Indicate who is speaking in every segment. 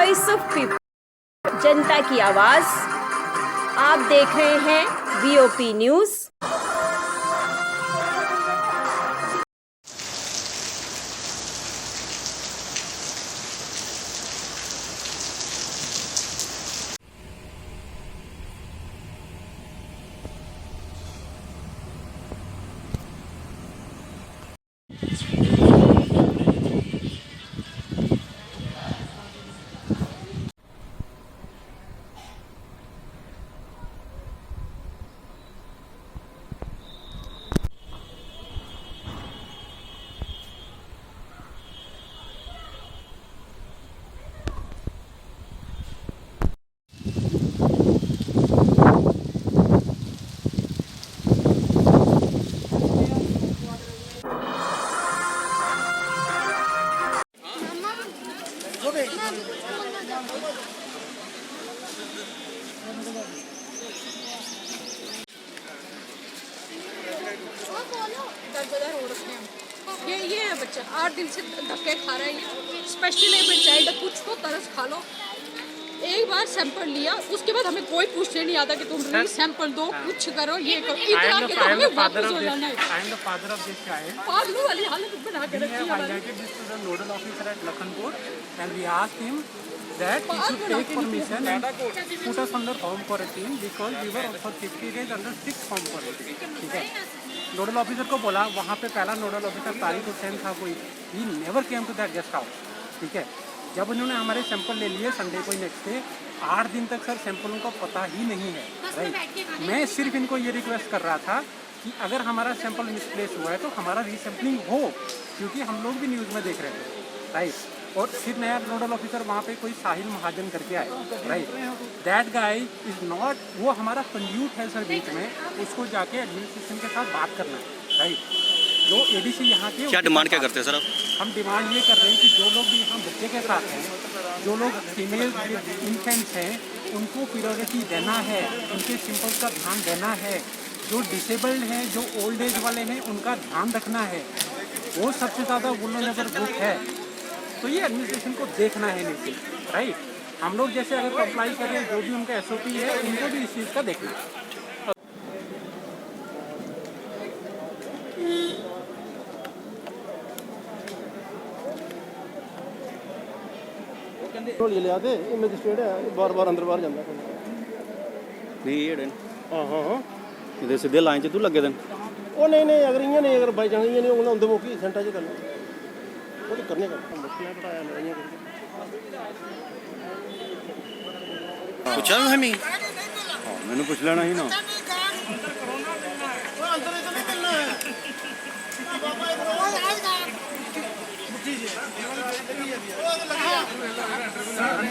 Speaker 1: Voice of people, जनता की आवाज। आप देख रहे हैं वीओपी न्यूज।
Speaker 2: दरबदर हो रखे हैं। ये है बच्चा 8 दिन से धक्के खा रहा है। ये स्पेशल एबल चाइल्ड, कुछ तो तरस खा लो। एक बार सैंपल लिया, उसके बाद हमें कोई पूछने नहीं आता कि तुम री सैंपल दो, कुछ करो, ये करो। इतना के तो हमें वापस हो जाना है।
Speaker 3: I am the father of this child.
Speaker 2: पागलों वाली हालत बना के रखी है हमारी।
Speaker 3: We have highlighted this to the nodal officer at Lakhanpur and we asked him that he should take permission and put us under home quarantine because we were for 50 days under strict home quarantine. ठीक है, nodal officer को बोला, वहाँ पे पहला nodal officer Tariq Hussain था कोई, he never came to that guest house. ठीक है, जब उन्होंने हमारे सैंपल ले लिए संडे को नेक्स्ट डे, 8 दिन तक सर सैंपलों का पता ही नहीं है। राइट, मैं सिर्फ इनको ये रिक्वेस्ट कर रहा था कि अगर हमारा सैंपल मिसप्लेस हुआ है तो हमारा रीसैम्पलिंग हो, क्योंकि हम लोग भी न्यूज़ में देख रहे थे। राइट, और फिर नया नोडल ऑफिसर वहाँ पे कोई साहिल महाजन करके आए। Right, that guy is not, वो हमारा कंड्यूट है सर बीच में, उसको जाके एडमिनिस्ट्रेशन के साथ बात करना है। राइट, जो एडीसी यहाँ के
Speaker 4: क्या डिमांड क्या करते हैं सर आप?
Speaker 3: हम डिमांड ये कर रहे हैं कि जो लोग भी यहाँ बच्चे के साथ हैं, जो लोग फीमेल इन्फेंट्स हैं, उनको प्रियोरिटी देना है, उनके सिंपल्स का ध्यान देना है। जो डिसेबल्ड हैं, जो ओल्ड एज वाले हैं, उनका ध्यान रखना है। वो सबसे ज़्यादा वुल्नरेबल ग्रुप है, तो ये एडमिनिस्ट्रेशन को देखना है नीचे। राइट, हम लोग जैसे अगर अप्लाई करें, जो भी उनका SOP है, उनको भी इस चीज़ का देखना है।
Speaker 5: ढोली लिया थे मजिस्ट्रेट है, बार बार अंदर बाहर जाता
Speaker 4: हाँ हाँ हाँ सीधे लाइन च तू लगे दिन
Speaker 5: वो नहीं अगर इ'यां नहीं, अगर बाई चांस इ'यां नहीं होना, उंदे मौके सेंटा च करना वो तो करने का मुश्किल पढ़ाया नहीं
Speaker 4: पूछा हमें, मैंने पूछ लेना ही ना।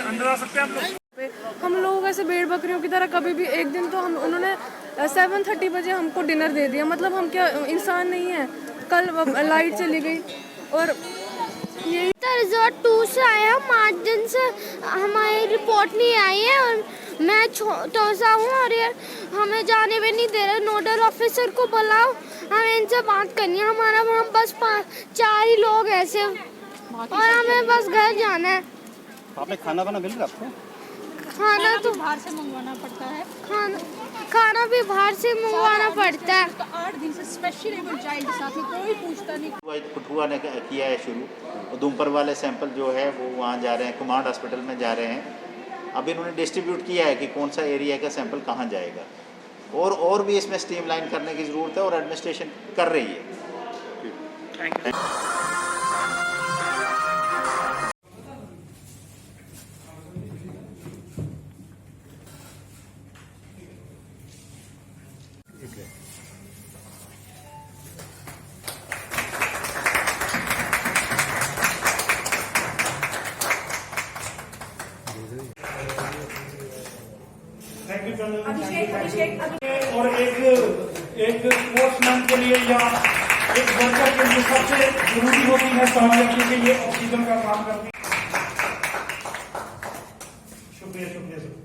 Speaker 3: अंदर आ सकते हैं आप लोग।
Speaker 6: हम लोग ऐसे भेड़ बकरियों की तरह कभी भी, एक दिन तो हम उन्होंने 7:30 बजे हमको डिनर दे दिया। मतलब हम क्या इंसान नहीं है? कल लाइट चली गई और यही
Speaker 7: रिजॉर्ट 2 से आया हम, 8 दिन से हमारी रिपोर्ट नहीं आई है और मैं छोटा हूँ और ये हमें जाने भी नहीं दे रहे। नोडल ऑफिसर को बुलाओ, हमें इनसे बात करनी है। हमारा हम बस 4 ही लोग ऐसे और हमें बस घर जाना है।
Speaker 5: आपने खाना बना मिल रहा आपको?
Speaker 2: खाना तो बाहर से मंगवाना पड़ता है।
Speaker 7: खाना भी बाहर से मंगवाना पड़ता है।
Speaker 2: तो 8 दिन से स्पेशल एबल चाइल्ड के साथ में कोई पूछता नहीं।
Speaker 8: कठुआ ने किया है शुरू, उधमपुर वाले सैंपल जो है वो वहाँ जा रहे हैं, कमांड हॉस्पिटल में जा रहे हैं। अब इन्होंने डिस्ट्रीब्यूट किया है कि कौन सा एरिया का सैंपल कहाँ जाएगा, और भी इसमें स्ट्रीमलाइन करने की ज़रूरत है और एडमिनिस्ट्रेशन कर रही है।
Speaker 3: और एक स्पोर्ट्समैन के लिए या एक वर्कर के लिए सबसे जरूरी होती है सहूलियत के लिए ऑक्सीजन का काम करती है। शुक्रिया शुक्रिया सर।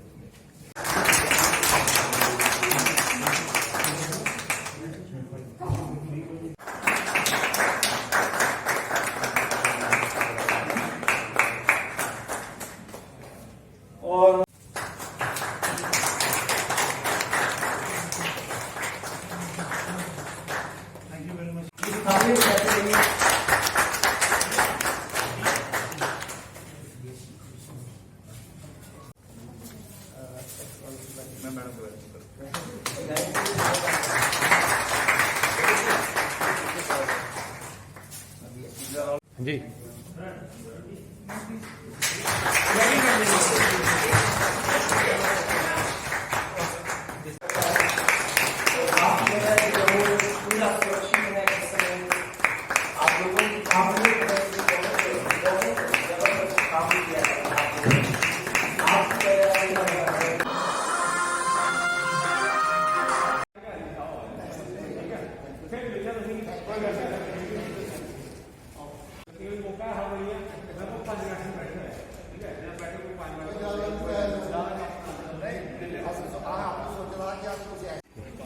Speaker 5: और
Speaker 3: जी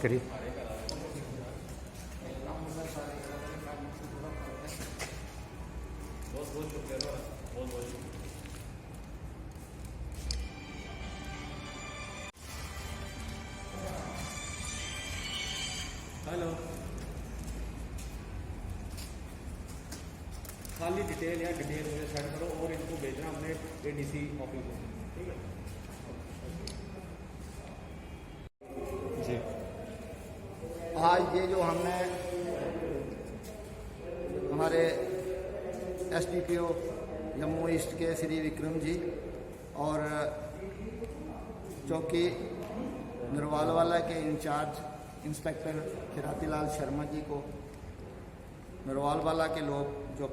Speaker 3: करिए
Speaker 5: हेलो खाली डिटेल या डिटेल मुझे सेंड करो और इनको भेजना हमने एडीसी ऑफिस में, ठीक है
Speaker 3: जी।
Speaker 9: आज ये जो हमने हमारे एसडीपीओ जम्मू ईस्ट के श्री विक्रम जी और चौकी नरवालवाला के इंचार्ज इंस्पेक्टर खिरातीलाल शर्मा जी को नरवालवाला के लोग जो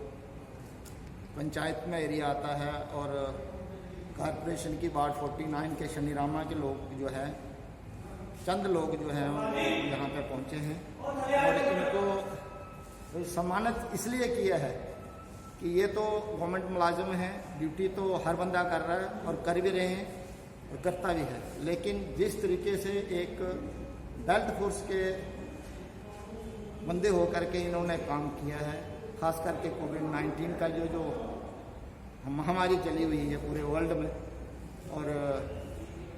Speaker 9: पंचायत में एरिया आता है और कॉरपोरेशन की वार्ड 49 के शनिरामा के लोग जो है चंद लोग जो हैं यहाँ पे पहुँचे हैं और इनको सम्मानित इसलिए किया है कि ये तो गवर्नमेंट मुलाजिम हैं, ड्यूटी तो हर बंदा कर रहा है और कर भी रहे हैं और करता भी है, लेकिन जिस तरीके से एक बेल्ट फोर्स के बंदे होकर के इन्होंने काम किया है, खास करके कोविड-19 का जो महामारी चली हुई है पूरे वर्ल्ड में, और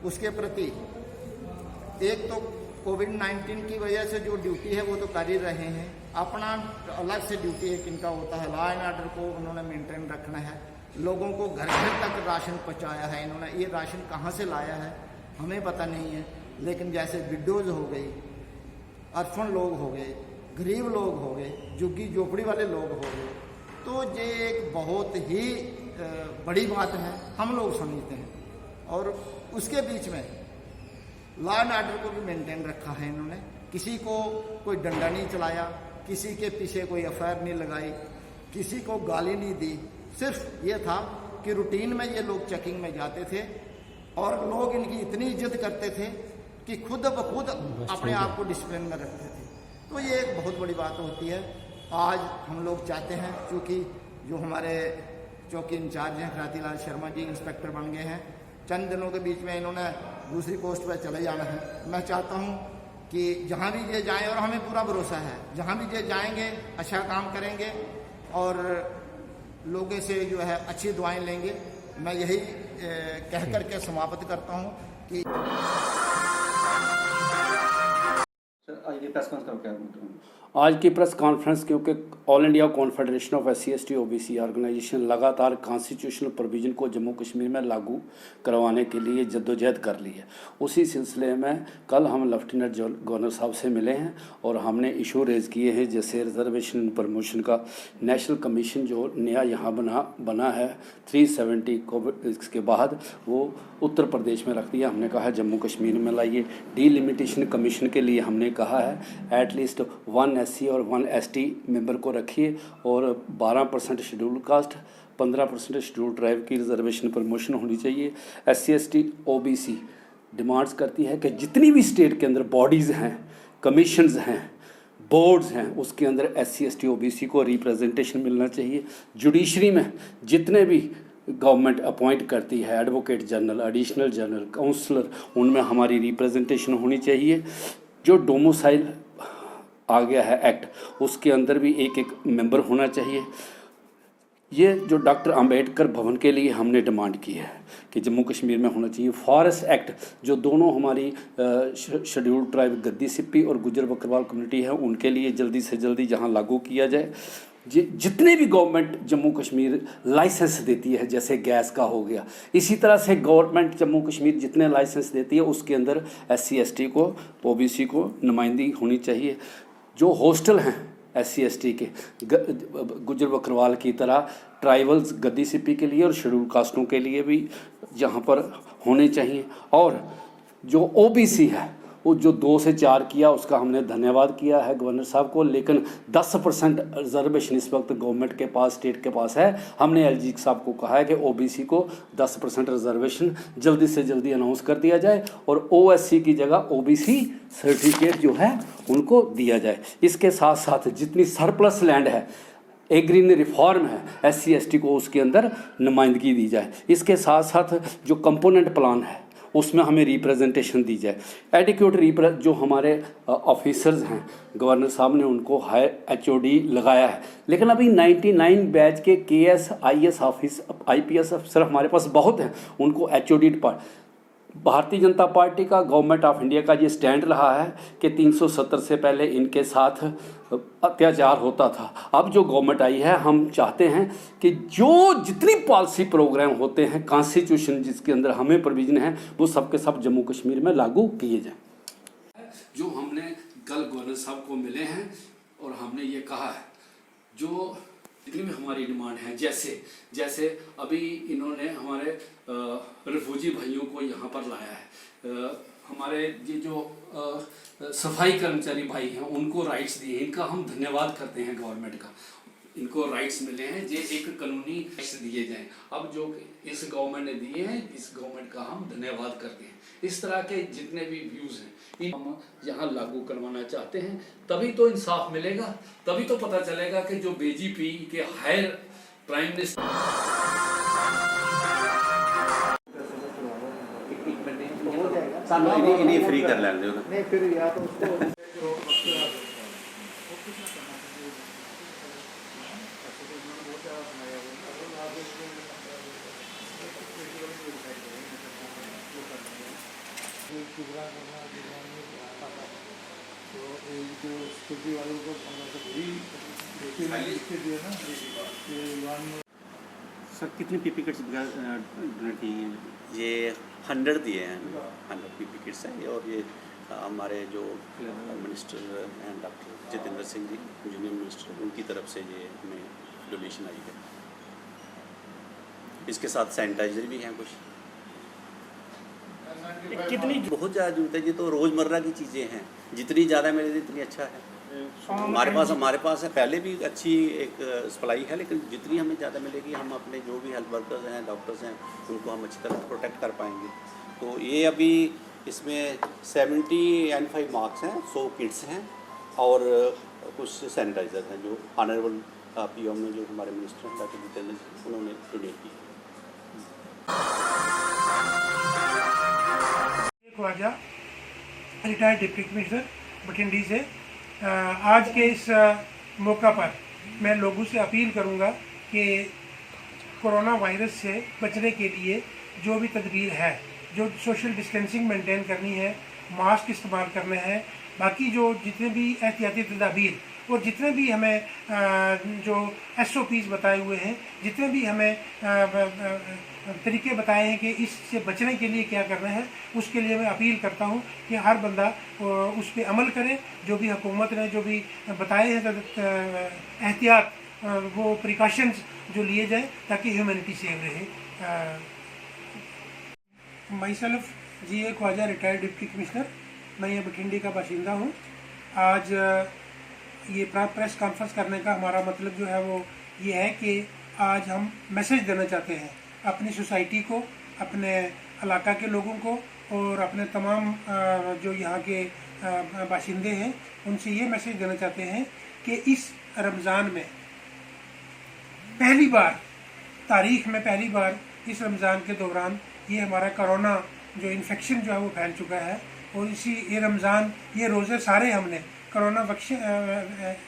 Speaker 9: उसके प्रति एक तो कोविड-19 की वजह से जो ड्यूटी है वो तो कर ही रहे हैं, अपना अलग से ड्यूटी एक इनका होता है, लॉ एंड ऑर्डर को उन्होंने मेंटेन रखना है, लोगों को घर घर तक राशन पहुँचाया है इन्होंने। ये राशन कहाँ से लाया है हमें पता नहीं है, लेकिन जैसे विडोज हो गई, अर्फन लोग हो गए, गरीब लोग हो गए, झुग्गी झोपड़ी वाले लोग हो गए, तो ये एक बहुत ही बड़ी बात है, हम लोग समझते हैं। और उसके बीच में लॉ एंड ऑर्डर को भी मेंटेन रखा है इन्होंने, किसी को कोई डंडा नहीं चलाया, किसी के पीछे कोई एफआईआर नहीं लगाई, किसी को गाली नहीं दी, सिर्फ ये था कि रूटीन में ये लोग चेकिंग में जाते थे और लोग इनकी इतनी इज्जत करते थे कि खुद ब खुद अपने आप को डिसिप्लिन में रखते थे। तो ये एक बहुत बड़ी बात होती है। आज हम लोग चाहते हैं, चूँकि जो हमारे चौकी इंचार्ज हैं खिरातीलाल शर्मा जी इंस्पेक्टर बन गए हैं, चंद दिनों के बीच में इन्होंने दूसरी पोस्ट पर चले जाना है। मैं चाहता हूँ कि जहाँ भी ये जाएं, और हमें पूरा भरोसा है जहाँ भी ये जाएंगे अच्छा काम करेंगे और लोगों से जो है अच्छी दुआएं लेंगे। मैं यही कह करके समाप्त करता हूँ कि
Speaker 10: आज की प्रेस कॉन्फ्रेंस क्योंकि all India confederation of SC/ST OBC organisation लगातार कॉन्स्टिट्यूशनल प्रोविज़न को जम्मू कश्मीर में लागू करवाने के लिए जद्दोजहद कर ली है, उसी सिलसिले में कल हम लेफ्टिनेंट गवर्नर साहब से मिले हैं और हमने इशू रेज़ किए हैं, जैसे रिजर्वेशन प्रमोशन का नेशनल कमीशन जो नया यहाँ बना है 370 कोविड इसके बाद वो उत्तर प्रदेश में रख दिया। हमने कहा है जम्मू कश्मीर में लाइए। डीलिमिटेशन कमीशन के लिए हमने कहा है एटलीस्ट 1 SC और 1 ST मेंबर को रखिए और 12% शेड्यूल कास्ट, 15% शेड्यूल ट्राइब की रिजर्वेशन प्रमोशन होनी चाहिए। SC/ST OBC डिमांड्स करती है कि जितनी भी स्टेट के अंदर बॉडीज़ हैं, कमीशंस हैं, बोर्ड्स हैं, उसके अंदर SC/ST OBC को रिप्रेजेंटेशन मिलना चाहिए। जुडिशरी में जितने भी गवर्नमेंट अपॉइंट करती है, advocate general, additional general, counsellor, उनमें हमारी रिप्रेजेंटेशन होनी चाहिए। जो डोमिसाइल आ गया है एक्ट, उसके अंदर भी एक मेंबर होना चाहिए। ये जो डॉक्टर अंबेडकर भवन के लिए हमने डिमांड की है कि जम्मू कश्मीर में होना चाहिए फॉरेस्ट एक्ट, जो दोनों हमारी शेड्यूल्ड ट्राइब गद्दी सिप्पी और गुज्जर बकरवाल कम्युनिटी है उनके लिए जल्दी से जल्दी जहां लागू किया जाए। जितने भी गवर्नमेंट जम्मू कश्मीर लाइसेंस देती है, जैसे गैस का हो गया, इसी तरह से गवर्नमेंट जम्मू कश्मीर जितने लाइसेंस देती है उसके अंदर SC ST को, OBC को नुमाइंदगी होनी चाहिए। जो हॉस्टल हैं SC ST के गुज्जर बकरवाल की तरह ट्राइबल्स गद्दी सिप्पी के लिए और शेड्यूल कास्टों के लिए भी यहाँ पर होने चाहिए। और जो OBC है वो जो 2 से 4 किया उसका हमने धन्यवाद किया है गवर्नर साहब को, लेकिन 10% रिजर्वेशन इस वक्त गवर्नमेंट के पास, स्टेट के पास है। हमने LG साहब को कहा है कि OBC को 10% रिजर्वेशन जल्दी से जल्दी अनाउंस कर दिया जाए और OSC की जगह OBC सर्टिफिकेट जो है उनको दिया जाए। इसके साथ साथ जितनी सरप्लस लैंड है, एग्रीन रिफॉर्म है, SC ST को उसके अंदर नुमाइंदगी दी जाए। इसके साथ साथ जो कंपोनेंट प्लान है उसमें हमें रिप्रेजेंटेशन दी जाए। एडिक्वेट जो हमारे ऑफिसर्स हैं, गवर्नर साहब ने उनको हायर HOD लगाया है, लेकिन अभी 99 बैच के KS IS IPS अफसर हमारे पास बहुत हैं, उनको HOD भारतीय जनता पार्टी का, गवर्नमेंट ऑफ इंडिया का ये स्टैंड रहा है कि 370 से पहले इनके साथ अत्याचार होता था। अब जो गवर्नमेंट आई है, हम चाहते हैं कि जो जितनी पॉलिसी प्रोग्राम होते हैं, कॉन्स्टिट्यूशन जिसके अंदर हमें प्रोविजन है, वो सब के सब जम्मू कश्मीर में लागू किए जाए। जो हमने कल गवर्नर साहब को मिले हैं और हमने ये कहा है, जो जितनी भी हमारी डिमांड है, जैसे अभी इन्होंने हमारे रिफ्यूजी भाइयों को यहाँ पर लाया है, हमारे ये जो सफाई कर्मचारी भाई हैं उनको राइट्स दिए, इनका हम धन्यवाद करते हैं गवर्नमेंट का, इनको राइट्स मिले हैं, ये एक कानूनी राइट्स दिए जाएं। अब जो इस गवर्नमेंट ने दिए हैं, इस गवर्नमेंट का हम धन्यवाद करते हैं। इस तरह के जितने भी व्यूज़ हैं हम यहाँ लागू करवाना चाहते हैं, तभी तो इंसाफ मिलेगा, तभी तो पता चलेगा कि जो BJP के हायर प्राइम मिनिस्टर
Speaker 4: इन्हें फ्री कर लेंगे
Speaker 9: नहीं, फिर या तो उसको
Speaker 4: सर कितनी PP किट्स डोनेट की हैं?
Speaker 11: ये 100 दिए हैं, 100 PP किट्स हैं ये। और ये हमारे जो मिनिस्टर हैं doctor Jitendra Singh ji, union minister, उनकी तरफ से ये हमें डोनेशन आई है। इसके साथ सैनिटाइजर भी हैं कुछ।
Speaker 4: कितनी
Speaker 11: बहुत ज़्यादा जरूरत है, ये तो रोज़मर्रा की चीज़ें हैं, जितनी ज़्यादा मिले इतनी अच्छा है। हमारे पास है, पहले भी अच्छी एक सप्लाई है, लेकिन जितनी हमें ज़्यादा मिलेगी हम अपने जो भी हेल्थ वर्कर्स हैं, डॉक्टर्स हैं, उनको हम अच्छी तरह प्रोटेक्ट कर पाएंगे। तो ये अभी इसमें 75 मार्क्स हैं, 100 किट्स हैं और कुछ सैनिटाइजर हैं जो ऑनरेबल PM ने, जो हमारे मिनिस्टर हैं डॉक्टर जितेंद्र सिंह, उन्होंने डोनेट की।
Speaker 12: Khwaja retired deputy commissioner Bathindi से आज के इस मौका पर मैं लोगों से अपील करूंगा कि कोरोना वायरस से बचने के लिए जो भी तदबीर है, जो सोशल डिस्टेंसिंग मेंटेन करनी है, मास्क इस्तेमाल करने हैं, बाकी जो जितने भी एहतियाती तदाबीर और जितने भी हमें जो SOPs बताए हुए हैं, जितने भी हमें तरीके बताए हैं कि इससे बचने के लिए क्या करना है, उसके लिए मैं अपील करता हूं कि हर बंदा उस पर अमल करे। जो भी हुकूमत ने जो भी बताए हैं एहतियात, वो प्रिकॉशंस जो लिए जाए ताकि ह्यूमैनिटी सेव रहे। My self GA Khwaja retired deputy commissioner, मैं ये बठिंडी का बाशिंदा हूँ। आज ये प्रेस कॉन्फ्रेंस करने का हमारा मतलब जो है वो ये है कि आज हम मैसेज देना चाहते हैं अपनी सोसाइटी को, अपने इलाका के लोगों को और अपने तमाम जो यहाँ के बाशिंदे हैं, उनसे ये मैसेज देना चाहते हैं कि इस रमज़ान में पहली बार, तारीख़ में पहली बार इस रमज़ान के दौरान ये हमारा कोरोना जो इन्फेक्शन जो है वो फैल चुका है। और इसी ये रमज़ान, ये रोज़े सारे हमने कोरोना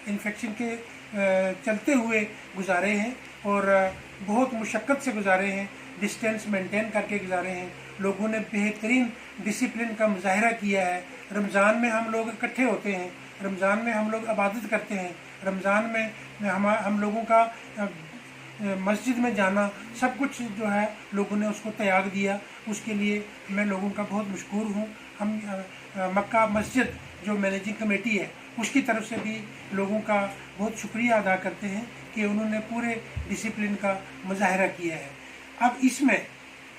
Speaker 12: इन्फेक्शन के चलते हुए गुजारे हैं और बहुत मुशक्क़त से गुजारे हैं, डिस्टेंस मेंटेन करके गुजारे हैं। लोगों ने बेहतरीन डिसिप्लिन का मुजाहरा किया है। रमज़ान में हम लोग इकट्ठे होते हैं, रमज़ान में हम लोग इबादत करते हैं, रमज़ान में हम लोगों का मस्जिद में जाना, सब कुछ जो है लोगों ने उसको त्याग दिया। उसके लिए मैं लोगों का बहुत मशकूर हूँ। हम मक्का मस्जिद जो मैनेजिंग कमेटी है उसकी तरफ से भी लोगों का बहुत शुक्रिया अदा करते हैं कि उन्होंने पूरे डिसिप्लिन का मुजाहरा किया है। अब इसमें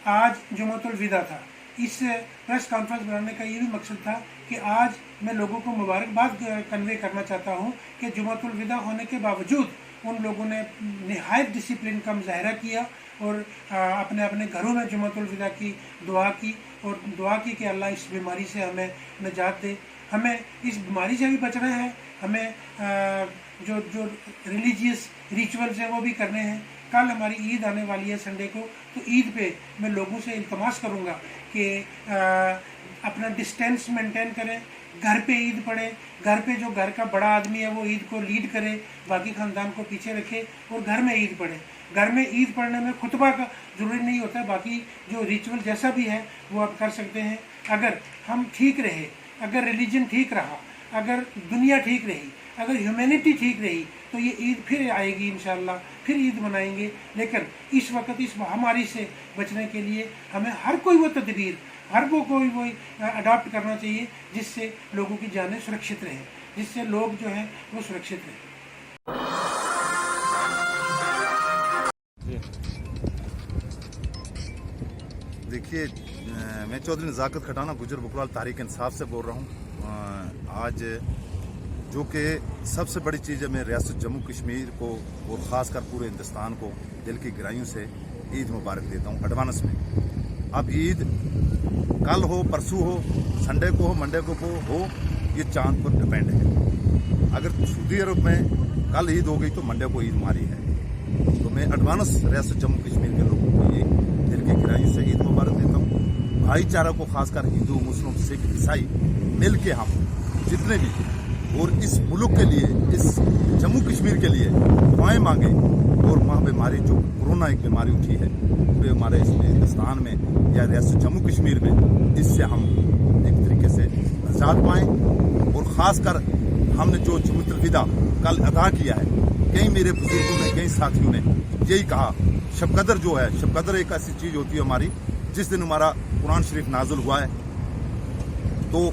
Speaker 12: आज जुमातुल विदा था। इस प्रेस कॉन्फ्रेंस बनाने का ये भी मकसद था कि आज मैं लोगों को मुबारकबाद कन्वे करना चाहता हूँ कि जुमातुल विदा होने के बावजूद उन लोगों ने निहायत डिसिप्लिन का मुजाहरा किया और अपने अपने घरों में जुमातुल विदा की दुआ की और दुआ की कि अल्लाह इस बीमारी से हमें निजात दे। हमें इस बीमारी से भी बचना है, हमें जो रिलीजियस रिचुअल्स हैं वो भी करने हैं। कल हमारी ईद आने वाली है संडे को, तो ईद पे मैं लोगों से इल्तमास करूँगा कि अपना डिस्टेंस मेंटेन करें, घर पे ईद पढ़े, घर पे जो घर का बड़ा आदमी है वो ईद को लीड करे, बाकी ख़ानदान को पीछे रखे और घर में ईद पढ़े। घर में ईद पढ़ने में खुतबा का ज़रूरी नहीं होता, बाकी जो रिचुअल जैसा भी है वो आप कर सकते हैं। अगर हम ठीक रहे, अगर रिलीजन ठीक रहा, अगर दुनिया ठीक रही, अगर ह्यूमैनिटी ठीक रही, तो ये ईद फिर आएगी इंशाल्लाह, फिर ईद मनाएंगे। लेकिन इस वक्त इस महामारी से बचने के लिए हमें हर कोई वो तदबीर, हर को कोई वो अडॉप्ट करना चाहिए जिससे लोगों की जानें सुरक्षित रहें, जिससे लोग जो हैं वो सुरक्षित रहें।
Speaker 13: देखिए, मैं चौधरी नज़ाकत खटाना गुजर बकरवाल तहरीक इंसाफ से बोल रहा हूँ। आज जो कि सबसे बड़ी चीज़ है, मैं रियासत जम्मू कश्मीर को और ख़ासकर पूरे हिंदुस्तान को दिल की गहराइयों से ईद मुबारक देता हूँ एडवांस में। अब ईद कल हो, परसों हो, संडे को हो, मंडे को हो, ये चांद पर डिपेंड है। अगर सऊदी अरब में कल ईद हो गई तो मंडे को ईद हमारी है। तो मैं एडवांस रियासत जम्मू कश्मीर के लोगों को ये दिल की गहराइयों से ईद मुबारक देता हूँ। भाईचारा को खासकर हिंदू, मुस्लिम, सिख, ईसाई मिल के हम जितने भी और इस मुल्क के लिए, इस जम्मू कश्मीर के लिए दुआएं मांगे और वहाँ बीमारी जो कोरोना एक बीमारी उठी है वो हमारे इसमें हिंदुस्तान में या रियासत जम्मू कश्मीर में, इससे हम एक तरीके से निजात पाएँ। और ख़ासकर हमने जो जुमातुल विदा कल अदा किया है, कई मेरे बुजुर्गों ने, कई साथियों ने यही कहा, शब कदर जो है, शब कदर एक ऐसी चीज़ होती है हमारी जिस दिन हमारा कुरान शरीफ नाजुल हुआ है, तो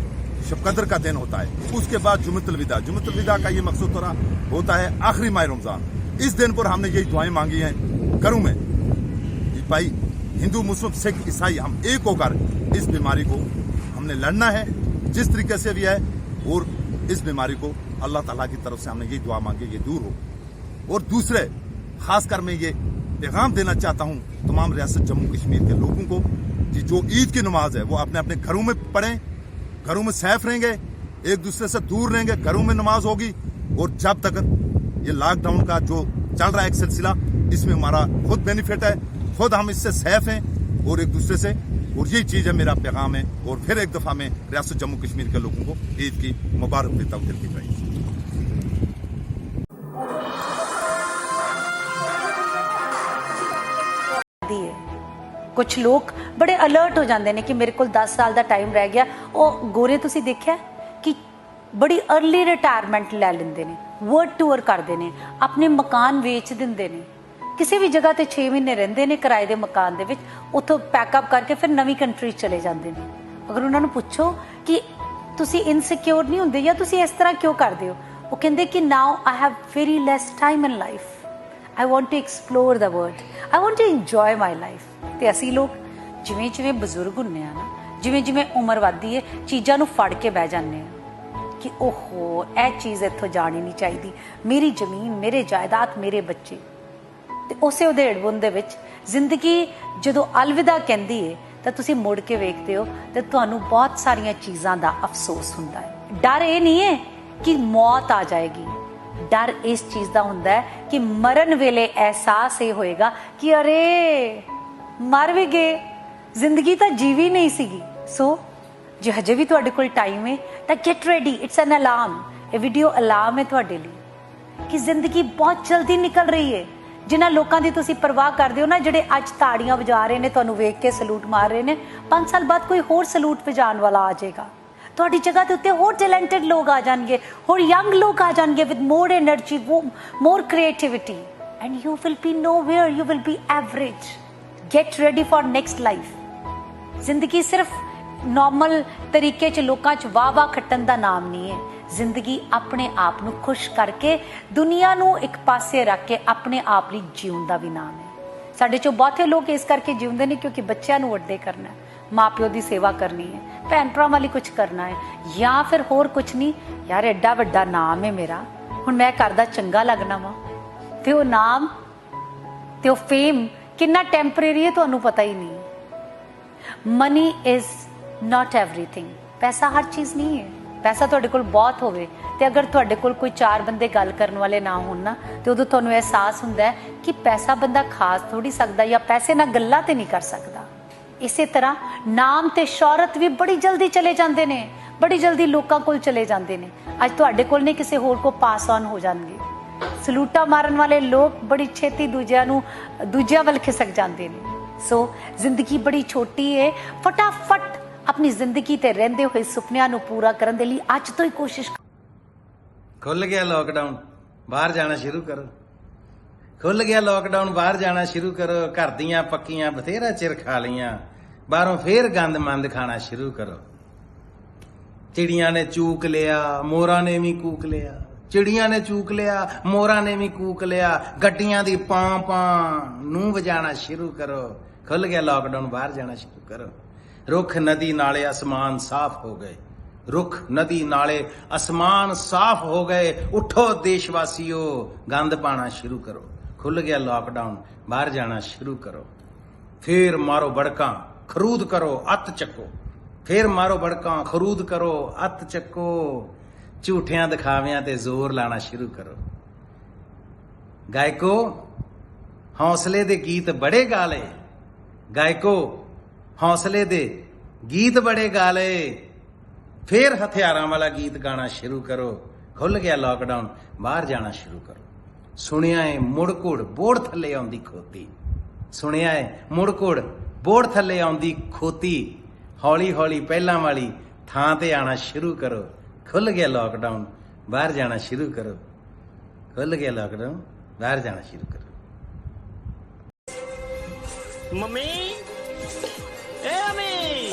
Speaker 13: शब कदर का दिन होता है। उसके बाद जुमातुल विदा, जुमातुल विदा का ये मकसद होता है आखिरी माह रमज़ान। इस दिन पर हमने यही दुआएं मांगी हैं घरों में, भाई हिंदू, मुस्लिम, सिख, ईसाई हम एक होकर इस बीमारी को हमने लड़ना है जिस तरीके से भी है, और इस बीमारी को अल्लाह ताला की तरफ से हमने यही दुआ मांगी ये दूर हो। और दूसरे खासकर मैं ये पैगाम देना चाहता हूँ तमाम रियासत जम्मू कश्मीर के लोगों को कि जो ईद की नमाज है वो अपने अपने घरों में पढ़ें, घरों में सेफ रहेंगे, एक दूसरे से दूर रहेंगे, घरों में नमाज होगी। और जब तक ये लॉकडाउन का जो चल रहा है एक सिलसिला, इसमें हमारा खुद बेनिफिट है, खुद हम इससे सेफ हैं और एक दूसरे से, और यही चीज़ है मेरा पैगाम है। और फिर एक दफ़ा मैं रियासत जम्मू कश्मीर के लोगों को ईद की मुबारक देता हूँ दिल की गहराई से।
Speaker 14: कुछ लोग बड़े अलर्ट हो जाते हैं कि मेरे को 10 साल का टाइम रह गया। और गोरे तुसी देखा कि बड़ी अर्ली रिटायरमेंट लै लेंदे ने, वर्ड टूर करते हैं, अपने मकान वेच देंदे ने, किसी भी जगह ते 6 महीने रहंदे ने किराए के मकान दे विच, उत्थों पैकअप करके फिर नवी कंट्री चले जाते हैं। अगर उन्होंने पूछो कि तुसी इनसिक्योर नहीं होंदे या तुसी इस तरह क्यों करते हो, वो कहते कि now I have very less time in life, I want to explore the world, I want to enjoy my life. तो असी लोग जिमें जिमें बजुर्ग होंने ना, जिमें जिमें उम्र वधदी है, चीज़ों फड़ के बह जाने कि ओहो यह चीज़ इत्थों जानी नहीं चाहिए, मेरी जमीन, मेरे जायदाद, मेरे बच्चे। तो उस उधेड़ बुन दे विच जिंदगी जो अलविदा कहती है तो तुसी मुड़ के वेखते हो तो तुहानू बहुत सारिया चीज़ों का अफसोस होंदा है। डर ये नहीं है कि मौत आ जाएगी, डर इस चीज़ का होंदा है कि मरण वेले एहसास ये होएगा कि अरे मर भी गए, जिंदगी तो जीवी नहीं सीगी। सो जो हजे भी तुहाडे कोल टाइम है तो get ready, it's an alarm, ये वीडियो अलार्म है तुहाडे लिए ਕਿ ਜ਼ਿੰਦਗੀ ਬਹੁਤ ਜਲਦੀ ਨਿਕਲ ਰਹੀ ਹੈ। ਜਿਨ੍ਹਾਂ ਲੋਕਾਂ ਦੀ ਤੁਸੀਂ ਪਰਵਾਹ ਕਰਦੇ ਹੋ ਨਾ, ਜਿਹੜੇ ਅੱਜ ਤਾੜੀਆਂ ਵਜਾ ਰਹੇ ਨੇ, ਤੁਹਾਨੂੰ ਵੇਖ ਕੇ ਸਲੂਟ ਮਾਰ ਰਹੇ ਨੇ, 5 ਸਾਲ ਬਾਅਦ ਕੋਈ ਹੋਰ ਸਲੂਟ ਵਜਾਉਣ ਵਾਲਾ ਆ ਜਾਏਗਾ। ਤੁਹਾਡੀ ਜਗ੍ਹਾ ਦੇ ਉੱਤੇ ਹੋਰ ਟੈਲੈਂਟਡ ਲੋਕ ਆ ਜਾਣਗੇ, ਹੋਰ ਯੰਗ ਲੋਕ ਆ ਜਾਣਗੇ with more energy, more creativity, and you will be nowhere, you will be average. Get ready for next life. ਜ਼ਿੰਦਗੀ ਸਿਰਫ ਨੋਰਮਲ ਤਰੀਕੇ 'ਚ ਲੋਕਾਂ 'ਚ ਵਾਹ ਖੱਟਣ ਦਾ ਨਾਮ ਨਹੀਂ ਹੈ। ਜ਼ਿੰਦਗੀ ਆਪਣੇ ਆਪ ਨੂੰ ਖੁਸ਼ ਕਰਕੇ, ਦੁਨੀਆ ਨੂੰ ਇੱਕ ਪਾਸੇ ਰੱਖ ਕੇ ਆਪਣੇ ਆਪ ਲਈ ਜਿਉਣ ਦਾ ਵੀ ਨਾਮ ਹੈ। ਸਾਡੇ 'ਚੋਂ ਬਹੁਤੇ ਲੋਕ ਇਸ ਕਰਕੇ ਜਿਉਂਦੇ ਨੇ ਕਿਉਂਕਿ ਬੱਚਿਆਂ ਨੂੰ ਵੱਡੇ ਕਰਨਾ ਹੈ, ਮਾਂ ਪਿਓ ਦੀ ਸੇਵਾ ਕਰਨੀ ਹੈ, ਭੈਣ ਭਰਾਵਾਂ ਲਈ ਕੁਝ ਕਰਨਾ ਹੈ, ਜਾਂ ਫਿਰ ਹੋਰ ਕੁਝ ਨਹੀਂ। ਯਾਰ ਐਡਾ ਵੱਡਾ ਨਾਮ ਹੈ ਮੇਰਾ, ਹੁਣ ਮੈਂ ਕਰਦਾ ਚੰਗਾ ਲੱਗਣਾ ਵਾ, ਤੇ ਉਹ ਨਾਮ ਤੇ ਉਹ ਫੇਮ ਕਿੰਨਾ ਟੈਂਪਰੇਰੀ ਹੈ ਤੁਹਾਨੂੰ ਪਤਾ ਹੀ ਨਹੀਂ। Money is not everything. ਪੈਸਾ ਹਰ ਚੀਜ਼ ਨਹੀਂ ਹੈ। ਪੈਸਾ ਤੁਹਾਡੇ ਕੋਲ ਬਹੁਤ ਹੋਵੇ ਤੇ ਅਗਰ ਤੁਹਾਡੇ ਕੋਲ ਕੋਈ 4 ਬੰਦੇ ਗੱਲ ਕਰਨ ਵਾਲੇ ਨਾ ਹੋਣ ਨਾ, ਤੇ ਉਦੋਂ ਤੁਹਾਨੂੰ ਅਹਿਸਾਸ ਹੁੰਦਾ ਹੈ ਕਿ ਪੈਸਾ ਬੰਦਾ ਖਾਸ ਥੋੜੀ ਸਕਦਾ, ਜਾਂ ਪੈਸੇ ਨਾਲ ਗੱਲਾਂ ਤੇ ਨਹੀਂ ਕਰ ਸਕਦਾ। ਇਸੇ ਤਰ੍ਹਾਂ ਨਾਮ ਤੇ ਸ਼ੌਹਰਤ ਵੀ ਬੜੀ ਜਲਦੀ ਚਲੇ ਜਾਂਦੇ ਨੇ, ਬੜੀ ਜਲਦੀ ਲੋਕਾਂ ਕੋਲ ਚਲੇ ਜਾਂਦੇ ਨੇ। ਅੱਜ ਤੁਹਾਡੇ ਕੋਲ ਨਹੀਂ, ਕਿਸੇ ਹੋਰ ਕੋ ਪਾਸ ਔਨ ਹੋ ਜਾਣਗੇ। ਸਲੂਟਾ ਮਾਰਨ ਵਾਲੇ ਲੋਕ ਬੜੀ ਛੇਤੀ ਦੂਜਿਆਂ ਵੱਲ ਖਿਸਕ ਜਾਂਦੇ ਨੇ। ਸੋ ਜ਼ਿੰਦਗੀ ਬੜੀ ਛੋਟੀ ਹੈ। ਫਟਾਫਟ ਆਪਣੀ ਜ਼ਿੰਦਗੀ ਤੇ ਰਹਿੰਦੇ ਹੋਏ ਸੁਪਨਿਆਂ ਨੂੰ ਪੂਰਾ ਕਰਨ ਦੇ ਲਈ ਅੱਜ ਤੋਂ ਹੀ ਕੋਸ਼ਿਸ਼।
Speaker 15: ਖੁੱਲ ਗਿਆ ਲੋਕਡਾਊਨ, ਬਾਹਰ ਜਾਣਾ ਸ਼ੁਰੂ ਕਰੋ। ਖੁੱਲ ਗਿਆ ਲੋਕਡਾਊਨ, ਬਾਹਰ ਜਾਣਾ ਸ਼ੁਰੂ ਕਰੋ। ਘਰ ਦੀਆਂ ਪੱਕੀਆਂ ਬਥੇਰਾ ਚਿਰ ਖਾ ਲਈਆਂ, ਬਾਹਰੋਂ ਫੇਰ ਗੰਦ ਮੰਦ ਖਾਣਾ ਸ਼ੁਰੂ ਕਰੋ। ਚਿੜੀਆਂ ਨੇ ਚੂਕ ਲਿਆ, ਮੋਰਾਂ ਨੇ ਵੀ ਕੂਕ ਲਿਆ। ਚਿੜੀਆਂ ਨੇ ਚੂਕ ਲਿਆ, ਮੋਰਾਂ ਨੇ ਵੀ ਕੂਕ ਲਿਆ। ਗੱਡੀਆਂ ਦੀ ਪਾਂ ਪਾਂ ਨੂੰ ਵਜਾਣਾ ਸ਼ੁਰੂ ਕਰੋ। ਖੁੱਲ ਗਿਆ ਲੋਕਡਾਊਨ, ਬਾਹਰ ਜਾਣਾ ਸ਼ੁਰੂ ਕਰੋ। ਰੁੱਖ ਨਦੀ ਨਾਲੇ ਅਸਮਾਨ ਸਾਫ਼ ਹੋ ਗਏ। ਰੁੱਖ ਨਦੀ ਨਾਲੇ ਅਸਮਾਨ ਸਾਫ਼ ਹੋ ਗਏ। ਉਠੋ ਦੇਸ਼ਵਾਸੀਓ, ਗੰਦ ਪਾਣਾ ਸ਼ੁਰੂ ਕਰੋ। ਖੁੱਲ ਗਿਆ ਲੋਕਡਾਊਨ, ਬਾਹਰ ਜਾਣਾ ਸ਼ੁਰੂ ਕਰੋ। ਫੇਰ ਮਾਰੋ ਬੜਕਾਂ, ਖਰੂਦ ਕਰੋ, ਅੱਤ ਚੱਕੋ। ਫੇਰ ਮਾਰੋ ਬੜਕਾਂ, ਖਰੂਦ ਕਰੋ, ਅੱਤ ਚੱਕੋ। ਝੂਠਿਆਂ ਦਿਖਾਵਿਆਂ ਤੇ ਜ਼ੋਰ ਲਾਣਾ ਸ਼ੁਰੂ ਕਰੋ। ਗਾਇਕੋ ਹੌਸਲੇ ਦੇ ਗੀਤ ਬੜੇ ਗਾ ਲਏ। ਗਾਇਕੋ ਹੌਸਲੇ ਦੇ ਗੀਤ ਬੜੇ ਗਾ ਲਏ। ਫੇਰ ਹਥਿਆਰਾਂ ਵਾਲਾ ਗੀਤ ਗਾਣਾ ਸ਼ੁਰੂ ਕਰੋ। ਖੁੱਲ ਗਿਆ ਲੋਕਡਾਊਨ, ਬਾਹਰ ਜਾਣਾ ਸ਼ੁਰੂ ਕਰੋ। ਸੁਣਿਆ ਏ ਮੁੜਕੁੜ ਬੋੜ ਥੱਲੇ ਆਉਂਦੀ ਖੋਤੀ। ਸੁਣਿਆ ਏ ਮੁੜਕੁੜ ਬੋੜ ਥੱਲੇ ਆਉਂਦੀ ਖੋਤੀ। ਹੌਲੀ ਹੌਲੀ ਪਹਿਲਾਂ ਵਾਲੀ ਥਾਂ ਤੇ ਆਣਾ ਸ਼ੁਰੂ ਕਰੋ। ਖੁੱਲ ਗਿਆ ਲੋਕਡਾਊਨ, ਬਾਹਰ ਜਾਣਾ ਸ਼ੁਰੂ ਕਰੋ। ਖੁੱਲ ਗਿਆ ਲੋਕਡਾਊਨ, ਬਾਹਰ ਜਾਣਾ ਸ਼ੁਰੂ ਕਰੋ।
Speaker 5: ਮੰਮੀ, ਏ ਮੰਮੀ,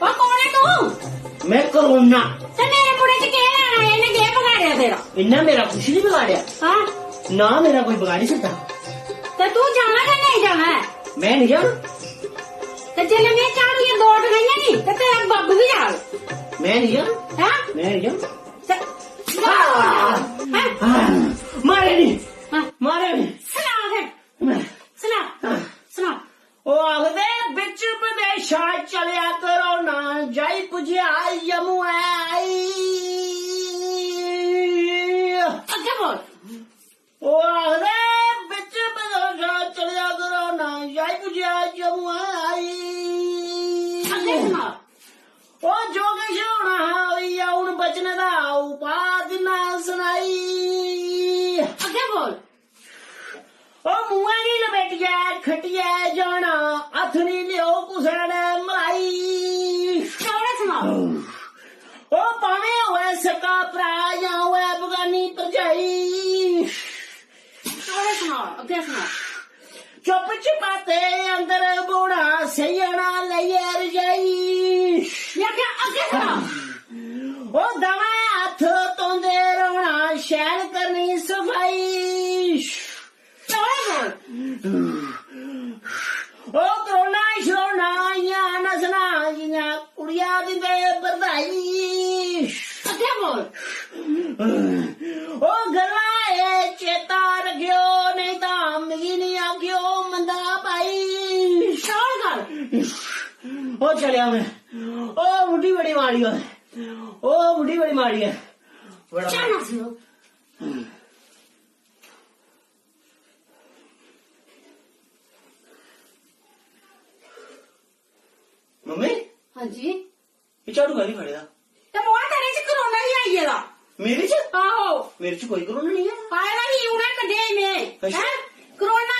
Speaker 16: ਉਹ ਕੌਣ ਹੈ ਤੂੰ?
Speaker 5: ਮੈਂ ਕਰੋਨਾ।
Speaker 16: ਤੇ ਮੇਰੇ ਮੁੰਡੇ ਚ ਕੀ ਲੈਣਾ? ਇਹਨੇ ਕੀ ਵਿਗਾੜਿਆ ਤੇਰਾ?
Speaker 5: ਇੰਨਾ ਮੇਰਾ ਕੁਛ ਨਹੀਂ ਵਿਗਾੜਿਆ।
Speaker 16: ਹਾਂ
Speaker 5: ਨਾ ਮੇਰਾ ਕੋਈ ਵਿਗਾੜ ਨਹੀਂ ਸਕਦਾ।
Speaker 16: ਤੇ ਤੂੰ ਜਾਣਾ ਕਿ ਨਹੀਂ ਜਾਣਾ?
Speaker 5: ਮੈਂ ਨਹੀਂ ਜਾਣਾ।
Speaker 16: ਤੇ ਜੇ ਮੈਂ ਚਾੜੂ ਇਹ ਦੋੜ ਗਈਆਂ ਨਹੀਂ ਤੇ ਤੇਰਾ ਬਾਬੂ ਵੀ ਨਾਲ।
Speaker 5: ਮੈਂ ਨਹੀਂ ਜਾਣਾ।
Speaker 16: ਹਾਂ
Speaker 5: ਮੈਂ ਨਹੀਂ ਜਾਣਾ। ਮਾਰੇ ਨਹੀਂ, ਮਾਰੇ ਨਹੀਂ।
Speaker 16: ਸੁਣਾ ਫਿਰ, ਸੁਣਾ ਸੁਣਾ।
Speaker 5: ਉਹ ਆਖਦੇ ਵਿੱਚ ਵਿਦੇਸ਼ਾਂ ਚਲਿਆ ਕਰੋ ਨਾ, ਜਾਈ ਪੁੱਜਿਆ ਯਮੂ ਆਈ।
Speaker 16: ਅੱਗੇ ਬੋਲ।
Speaker 5: ਉਹ ਆਖਦੇ ਵਿੱਚ ਵਿਦੇਸ਼ਾਂ ਚਲਿਆ ਕਰੋ ਨਾ, ਜਾਈ ਪੁੱਜਿਆ ਯਮੂ ਆਈ।
Speaker 16: ਅੱਗੇ ਸੁਣਾ।
Speaker 5: ਉਹ ਜੋ ਕੁਛ ਹੋਣਾ ਹੋਈ ਆ, ਹੁਣ ਬਚਨ ਦਾ ਉਪਾਅ ਨਾ ਸੁਣਾਈ।
Speaker 16: ਅੱਗੇ ਬੋਲ।
Speaker 5: ਉਹ ਮੂੰਹਾਂ ਨਹੀਂ ਲਪੇਟਿਆ ਖਟਿਆ ਜਾਣਾ, ਹੱਥ ਨਹੀਂ ਲਿਓ ਕੁਸੜ ਮਲਾਈ।
Speaker 16: ਚੌੜਾ ਸੁਣਾ।
Speaker 5: ਉਹ ਭਾਵੇਂ ਹੋਏ ਸਕਾ ਭਰਾ ਜਾਂ ਹੋਏ ਬਗਾਨੀ ਭਰਜਾਈ।
Speaker 16: ਚੌੜਾ ਸੁਣਾ। ਅੱਗੇ ਸੁਣਾ।
Speaker 5: ਚੁੱਪ ਚਪਾਤੇ ਅੰਦਰ ਬੋੜਾ ਸਈਣਾ ਲਈਏ ਰਜਾਈ।
Speaker 16: ਅੱਗੇ ਸੁਣਾ।
Speaker 5: ਉਹ ਦਵਾ ਹੱਥ ਧੋਂਦੇ ਰਹਿਣਾ, ਸ਼ੈਨ ਕਰਨੀ ਸਫਾਈ। ਉਹ ਕਰੋਨਾ ਸ਼ਰੋਨਾ ਆਈਆਂ ਨਸਣਾ ਜੀਆਂ ਕੁੜੀਆਂ ਦਿੰਦੇ ਬਰਦਾਈ।
Speaker 16: ਅੱਗੇ ਬੋਲ।
Speaker 5: ਉਹ ਗੱਲਾਂ ਇਹ ਚੇਤਾ ਰੱਖਿਓ, ਨਹੀਂ ਤਾਂ ਮਿਲੀ ਨਹੀਂ ਆਖਿਓ ਮੰਦਾ ਪਾਈ।
Speaker 16: ਸ਼ੌਰ ਕਰ।
Speaker 5: ਉਹ ਚਲਿਆ ਮੈਂ। ਉਹ ਬੁੱਢੀ ਬੜੀ ਮਾੜੀ ਹੈ। ਉਹ ਬੁੱਢੀ ਬੜੀ ਮਾੜੀ ਹੈ।
Speaker 16: ਚਾਣਾ ਸੁਣੋ।
Speaker 5: ਮੰਮੀ,
Speaker 16: ਹਾਂਜੀ
Speaker 5: ਇਹ ਝਾੜੂ ਨਹੀਂ ਫੜਿਆ।
Speaker 16: ਤੇ ਮੋਆ ਤੇਰੇ ਚ ਕਰੋਨਾ ਹੀ आई है
Speaker 17: मेरे च
Speaker 16: आहो
Speaker 17: मेरे च कोई कोरोना नहीं है
Speaker 16: आया ही उन्हें कदे में
Speaker 17: अच्छा।
Speaker 16: हैं कोरोना